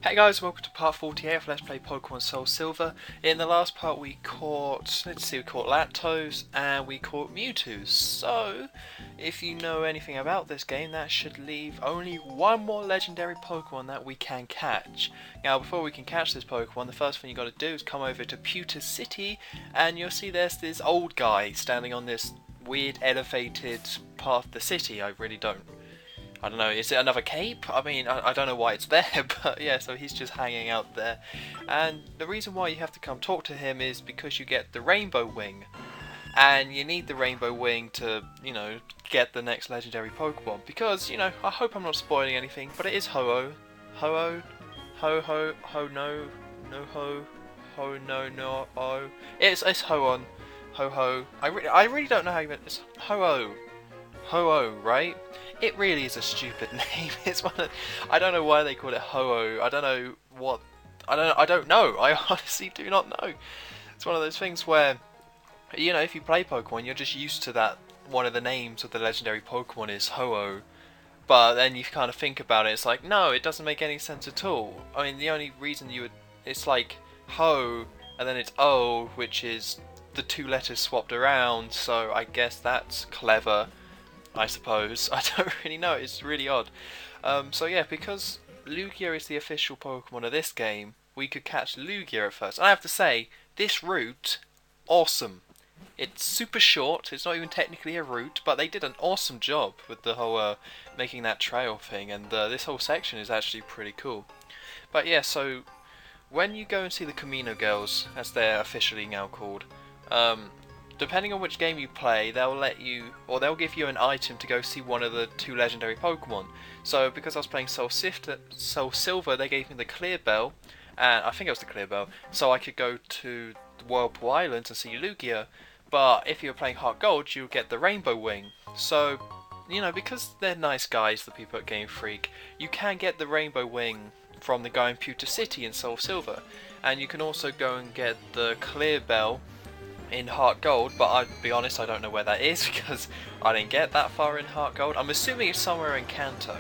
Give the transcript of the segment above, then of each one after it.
Hey guys, welcome to part 48 of Let's Play Pokemon SoulSilver. In the last part we caught, we caught Lactose and we caught Mewtwo. So, if you know anything about this game, that should leave only one more legendary Pokemon that we can catch. Now, before we can catch this Pokemon, the first thing you got to do is come over to Pewter City, and you'll see there's this old guy standing on this weird elevated part of the city. I don't know, is it another cape? I mean, I don't know why it's there, but yeah, so he's just hanging out there. And the reason why you have to come talk to him is because you get the Rainbow Wing. And you need the Rainbow Wing to, get the next legendary Pokemon. Because, I hope I'm not spoiling anything, but it is Ho-Oh. Ho-Oh? Ho-Ho? Ho-No? No-Ho? Ho-No-No-Oh? It's Ho-On. Ho-Ho. I really don't know how you meant this. Ho-Oh. Ho-Oh, right? It really is a stupid name. It's one of, I don't know why they call it Ho-Oh. I don't know what. I don't know. I honestly do not know. It's one of those things where, if you play Pokemon, you're just used to that. One of the names of the legendary Pokemon is Ho-Oh, but then you kind of think about it. It's like, no, it doesn't make any sense at all. I mean, the only reason you would, it's like Ho, and then it's O, which is the two letters swapped around. So I guess that's clever. I suppose. I don't really know, it's really odd. So yeah, because Lugia is the official Pokemon of this game, we could catch Lugia at first. And I have to say, this route, awesome. It's super short, it's not even technically a route, but they did an awesome job with the whole making that trail thing, and this whole section is actually pretty cool. But yeah, so when you go and see the Camino Girls, as they're officially now called, depending on which game you play, they'll give you an item to go see one of the two legendary Pokemon. So because I was playing SoulSilver, they gave me the Clear Bell, and I think it was the Clear Bell, so I could go to the Whirlpool Islands and see Lugia. But if you're playing Heart Gold, you'll get the Rainbow Wing. So, because they're nice guys, the people at Game Freak, you can get the Rainbow Wing from the guy in Pewter City in SoulSilver. And you can also go and get the Clear Bell in Heart Gold, but I'll be honest, I don't know where that is because I didn't get that far in Heart Gold. I'm assuming it's somewhere in Kanto,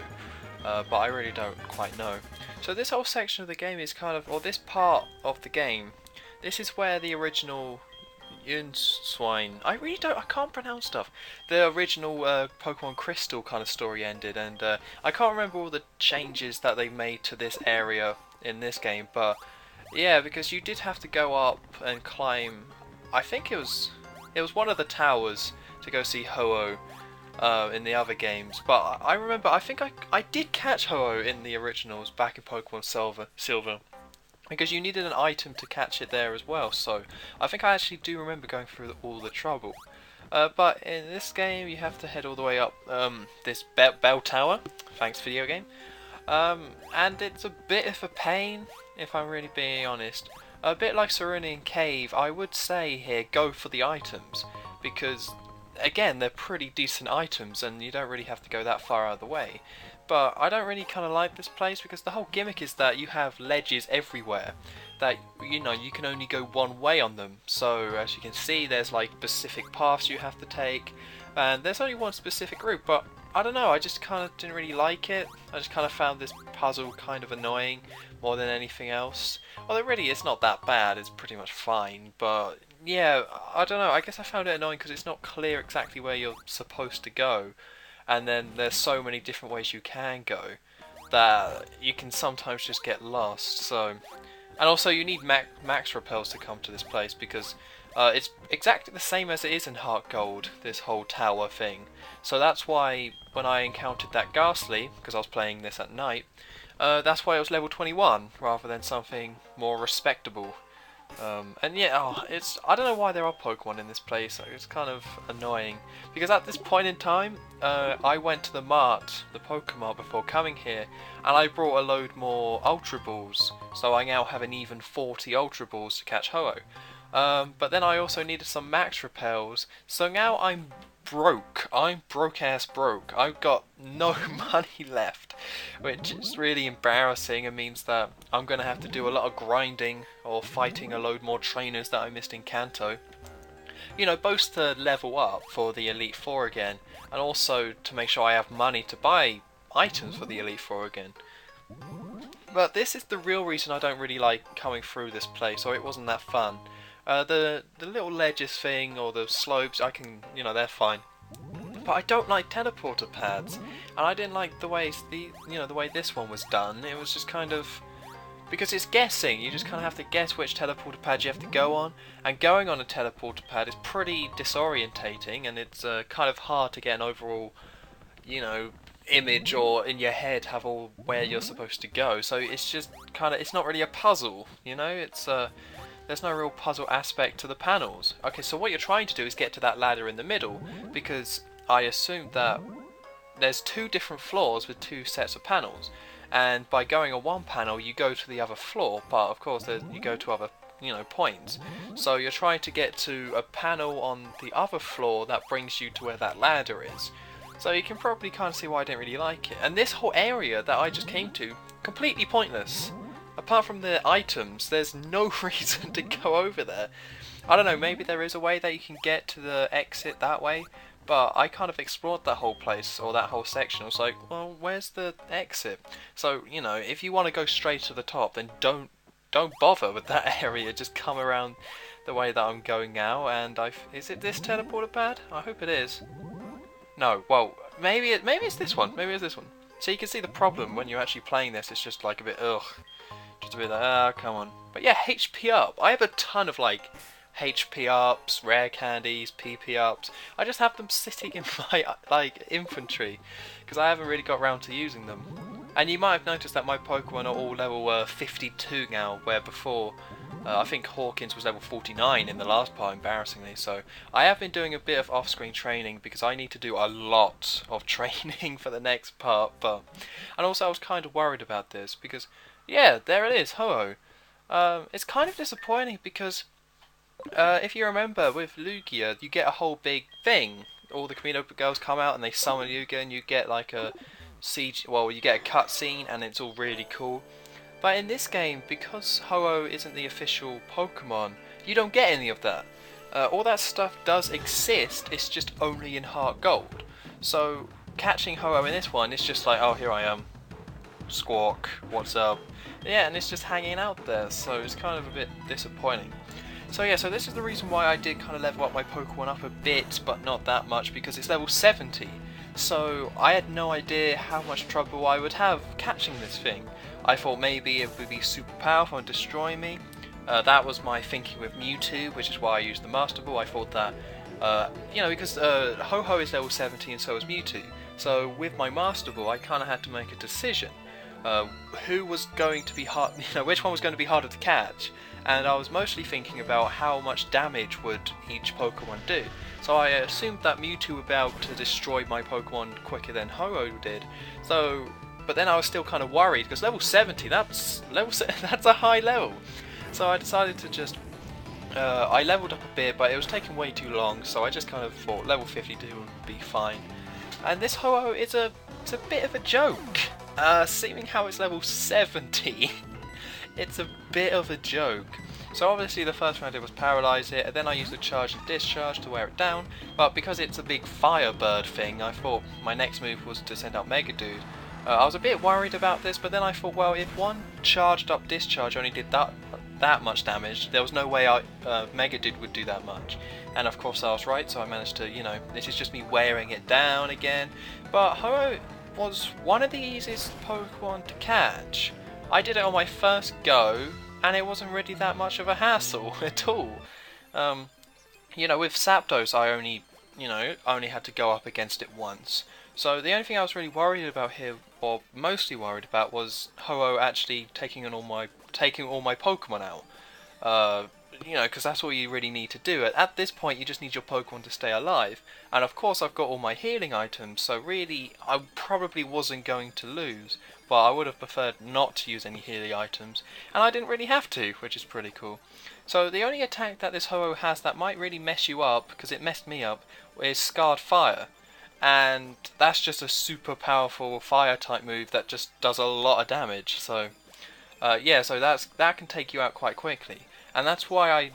but I really don't quite know. So this whole section of the game is or this part of the game, this is where the original Yunswine, I can't pronounce stuff. The original Pokemon Crystal kind of story ended, and I can't remember all the changes that they made to this area in this game, but yeah, because you did have to go up and climb. I think it was one of the towers to go see Ho-Oh in the other games, but I remember I think I did catch Ho-Oh in the originals back in Pokemon Silver, because you needed an item to catch it there as well. So I think I actually do remember going through all the trouble. But in this game you have to head all the way up this bell tower. Thanks, video game. And it's a bit of a pain, if I'm really being honest. A bit like Cerulean Cave, I would say here, go for the items, because again, they're pretty decent items and you don't really have to go that far out of the way. But I don't really kind of like this place because the whole gimmick is that you have ledges everywhere that, you can only go one way on them. So as you can see, there's like specific paths you have to take, and there's only one specific route, but I don't know, I just kind of didn't really like it. I just kind of found this puzzle kind of annoying more than anything else. Although really it's not that bad, it's pretty much fine, but yeah, I don't know, I guess I found it annoying because it's not clear exactly where you're supposed to go, and then there's so many different ways you can go that you can sometimes just get lost. So, and also you need max repels to come to this place because it's exactly the same as it is in Heart Gold, this whole tower thing. So that's why when I encountered that Ghastly, because I was playing this at night, that's why it was level 21 rather than something more respectable. And yeah, I don't know why there are Pokemon in this place. It's kind of annoying because at this point in time, I went to the Pokemart before coming here, and I brought a load more Ultra Balls. So I now have an even 40 Ultra Balls to catch Ho-Oh. But then I also needed some max repels, so now I'm broke. I'm broke-ass broke. I've got no money left, which is really embarrassing. It means that I'm going to have to do a lot of grinding or fighting a load more trainers that I missed in Kanto. Both to level up for the Elite Four again, and also to make sure I have money to buy items for the Elite Four again. But this is the real reason I don't really like coming through this place, or it wasn't that fun. The little ledges thing, or the slopes, I can, they're fine. But I don't like teleporter pads, and I didn't like the way the way this one was done. It was just kind of, because it's guessing. You just kind of have to guess which teleporter pad you have to go on, and going on a teleporter pad is pretty disorientating, and it's kind of hard to get an overall, image or in your head have all where you're supposed to go. So it's just kind of, it's not really a puzzle. It's there's no real puzzle aspect to the panels. Okay, so what you're trying to do is get to that ladder in the middle, because I assumed that there's two different floors with two sets of panels, and by going on one panel you go to the other floor, but of course you go to other points. So you're trying to get to a panel on the other floor that brings you to where that ladder is. So you can probably kind of see why I didn't really like it. And this whole area that I just came to, completely pointless. Apart from the items, there's no reason to go over there. I don't know, maybe there is a way that you can get to the exit that way, but I kind of explored that whole place, or that whole section. I was like, well, where's the exit? So, if you want to go straight to the top, then don't bother with that area. Just come around the way that I'm going now, and is it this teleporter pad? I hope it is. No, well, maybe it's this one. Maybe it's this one. So you can see the problem when you're actually playing this. It's just like a bit, ugh. Just a bit like, come on. But yeah, HP up. I have a ton of like HP ups, rare candies, PP ups. I just have them sitting in my like infantry because I haven't really got around to using them. And you might have noticed that my Pokemon are all level 52 now, where before I think Hawkins was level 49 in the last part, embarrassingly. So I have been doing a bit of off-screen training because I need to do a lot of training for the next part. And also I was kind of worried about this because, yeah, there it is, Ho-Oh. It's kind of disappointing because if you remember with Lugia, you get a whole big thing. All the Camino girls come out and they summon Lugia, and you get like a siege. Well, you get a cutscene, and it's all really cool. But in this game, because Ho-Oh isn't the official Pokemon, you don't get any of that. All that stuff does exist, it's just only in Heart Gold. So catching Ho-Oh in this one, it's just like, oh, here I am. Squawk, what's up? Yeah, and it's just hanging out there, so it's kind of a bit disappointing. So yeah, so this is the reason why I did kind of level up my Pokemon up a bit, but not that much, because it's level 70. So I had no idea how much trouble I would have catching this thing. I thought maybe it would be super powerful and destroy me. That was my thinking with Mewtwo, which is why I used the Master Ball. I thought that, because Ho-Oh is level 70 and so is Mewtwo. So with my Master Ball, I kind of had to make a decision. Who was going to be hard, which one was going to be harder to catch, and I was mostly thinking about how much damage would each Pokemon do. So I assumed that Mewtwo would be able to destroy my Pokemon quicker than Ho-Oh did. But then I was still kind of worried because level 70, that's a high level. So I decided to just I leveled up a bit, but it was taking way too long. So I just kind of thought level 52 would be fine. And this Ho-Oh it's a bit of a joke. Seeing how it's level 70, it's a bit of a joke. So obviously the first thing I did was paralyze it, and then I used the charge and discharge to wear it down, but because it's a big firebird thing, I thought my next move was to send out Mega Dude. I was a bit worried about this, but then I thought, well, if one charged up discharge only did that much damage, there was no way Mega Dude would do that much. And of course I was right, so I managed to, this is just me wearing it down again. But Ho-Oh was one of the easiest Pokemon to catch. I did it on my first go, and it wasn't really that much of a hassle at all. With Zapdos, I only had to go up against it once. So the only thing I was really worried about here, or mostly worried about, was Ho-Oh actually taking all my Pokemon out. Because that's all you really need to do. At this point, you just need your Pokemon to stay alive. And of course, I've got all my healing items, so really, I probably wasn't going to lose. But I would have preferred not to use any healing items, and I didn't really have to, which is pretty cool. So the only attack that this Ho-Oh has that might really mess you up, because it messed me up, is Scarred Fire. And that's just a super powerful fire type move that just does a lot of damage. So that can take you out quite quickly. And that's why I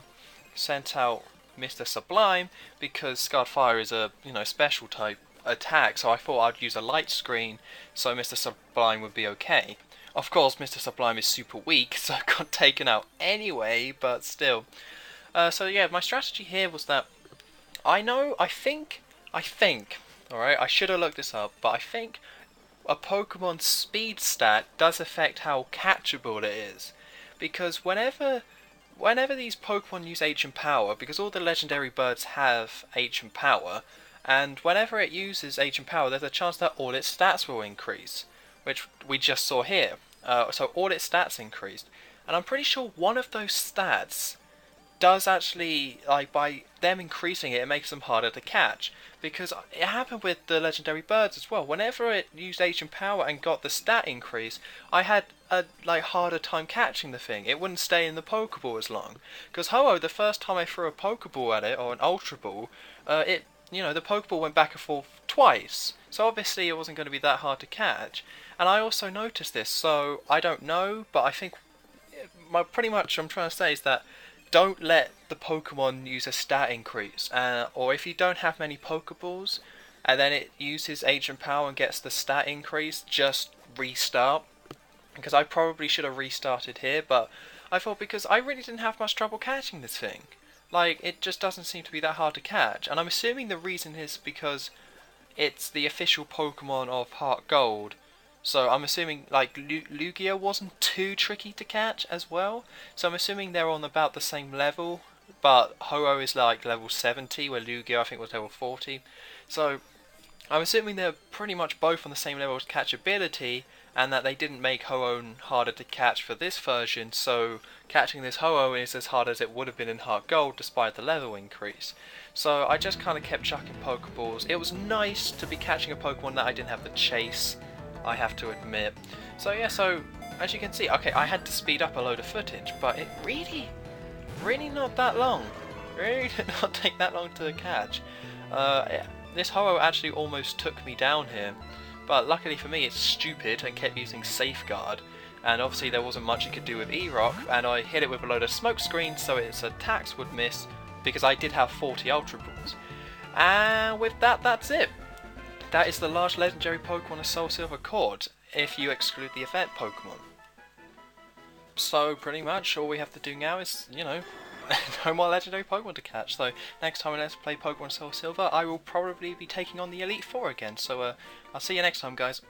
sent out Mr. Sublime, because Scarred Fire is a special type attack, so I thought I'd use a light screen so Mr. Sublime would be okay. Of course, Mr. Sublime is super weak, so I got taken out anyway, but still. So yeah, my strategy here was that I think, alright, I should have looked this up, but I think a Pokemon's speed stat does affect how catchable it is. Because whenever these Pokemon use Ancient Power, because all the legendary birds have Ancient Power, and whenever it uses Ancient Power, there's a chance that all its stats will increase, which we just saw here. So all its stats increased, and I'm pretty sure one of those stats does actually, like, by them increasing it, it makes them harder to catch. Because it happened with the legendary birds as well. Whenever it used Ancient Power and got the stat increase, I had a harder time catching the thing. It wouldn't stay in the Pokeball as long. Because Ho-Oh, the first time I threw a Pokeball at it, or an Ultra Ball, the Pokeball went back and forth twice. So obviously it wasn't going to be that hard to catch. And I also noticed this, so I don't know, but I think pretty much I'm trying to say is that don't let the Pokemon use a stat increase, or if you don't have many Pokeballs and then it uses Ancient Power and gets the stat increase, just restart. Because I probably should have restarted here, but I thought because I really didn't have much trouble catching this thing. Like, it just doesn't seem to be that hard to catch, and I'm assuming the reason is because it's the official Pokemon of Heart Gold. So I'm assuming, like, Lugia wasn't too tricky to catch as well. So I'm assuming they're on about the same level. But Ho-Oh is like level 70, where Lugia I think was level 40. So I'm assuming they're pretty much both on the same level of catchability, and that they didn't make Ho-Oh harder to catch for this version. So catching this Ho-Oh is as hard as it would have been in Heart Gold, despite the level increase. So I just kind of kept chucking Pokeballs. It was nice to be catching a Pokemon that I didn't have to chase, I have to admit. So yeah, so as you can see, okay, I had to speed up a load of footage, but it really not that long. Really did not take that long to catch. This Ho-Oh actually almost took me down here, but luckily for me it's stupid and kept using Safeguard, and obviously there wasn't much it could do with E-Rock, and I hit it with a load of smoke screens so its attacks would miss, because I did have 40 Ultra Balls. And with that, that's it. That is the large legendary Pokemon of SoulSilver caught, if you exclude the event Pokemon. So pretty much all we have to do now is, no more legendary Pokemon to catch. So next time we let's play Pokemon SoulSilver, I will probably be taking on the Elite Four again. So I'll see you next time, guys.